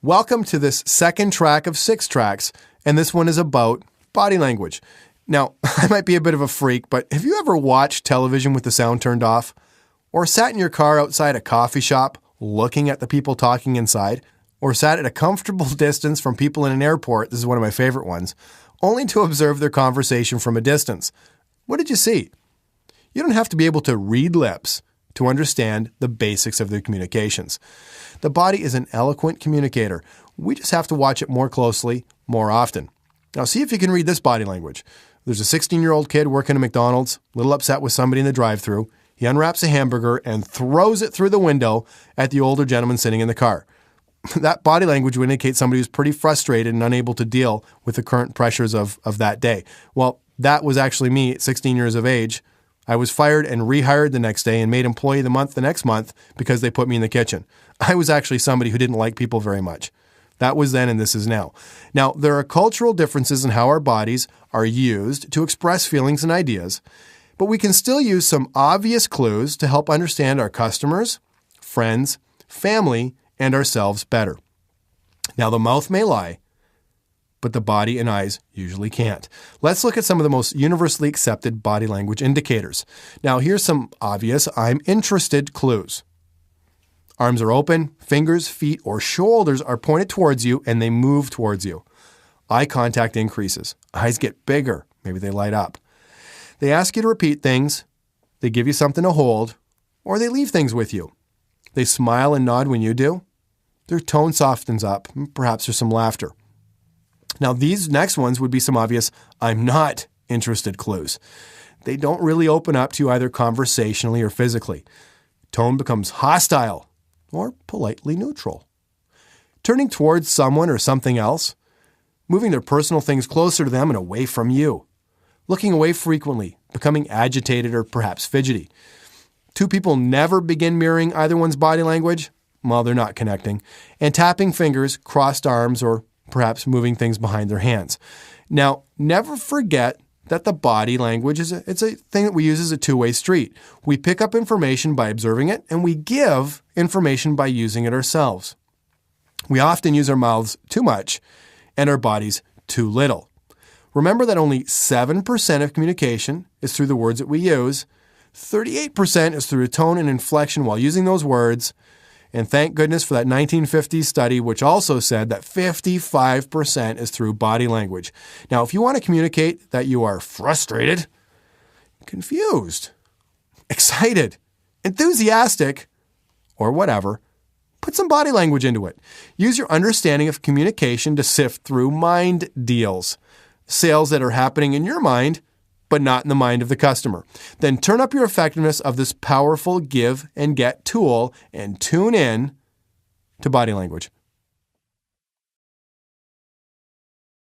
Welcome to this second track of 6 tracks, and this one is about body language. Now, I might be a bit of a freak, but have you ever watched television with the sound turned off? Or sat in your car outside a coffee shop looking at the people talking inside? Or sat at a comfortable distance from people in an airport, this is one of my favorite ones, only to observe their conversation from a distance? What did you see? You don't have to be able to read lips to understand the basics of their communications. The body is an eloquent communicator. We just have to watch it more closely, more often. Now, see if you can read this body language. There's a 16-year-old kid working at McDonald's, a little upset with somebody in the drive-thru. He unwraps a hamburger and throws it through the window at the older gentleman sitting in the car. That body language would indicate somebody who's pretty frustrated and unable to deal with the current pressures of that day. Well, that was actually me at 16 years of age. I was fired and rehired the next day and made employee of the month the next month because they put me in the kitchen. I was actually somebody who didn't like people very much. That was then and this is now. Now, there are cultural differences in how our bodies are used to express feelings and ideas, but we can still use some obvious clues to help understand our customers, friends, family, and ourselves better. Now, the mouth may lie, but the body and eyes usually can't. Let's look at some of the most universally accepted body language indicators. Now, here's some obvious I'm interested clues. Arms are open, fingers, feet, or shoulders are pointed towards you and they move towards you. Eye contact increases. Eyes get bigger. Maybe they light up. They ask you to repeat things. They give you something to hold, or they leave things with you. They smile and nod when you do. Their tone softens up. Perhaps there's some laughter. Now, these next ones would be some obvious I'm not interested clues. They don't really open up to you either conversationally or physically. Tone becomes hostile or politely neutral. Turning towards someone or something else. Moving their personal things closer to them and away from you. Looking away frequently, becoming agitated or perhaps fidgety. Two people never begin mirroring either one's body language. Well, they're not connecting. And tapping fingers, crossed arms, or perhaps moving things behind their hands. Now, never forget that the body language it's a thing that we use as a two-way street. We pick up information by observing it, and we give information by using it ourselves. We often use our mouths too much and our bodies too little. Remember that only 7% of communication is through the words that we use. 38% is through tone and inflection while using those words. And thank goodness for that 1950s study, which also said that 55% is through body language. Now, if you want to communicate that you are frustrated, confused, excited, enthusiastic, or whatever, put some body language into it. Use your understanding of communication to sift through mind deals, sales that are happening in your mind, but not in the mind of the customer. Then turn up your effectiveness of this powerful give and get tool and tune in to body language.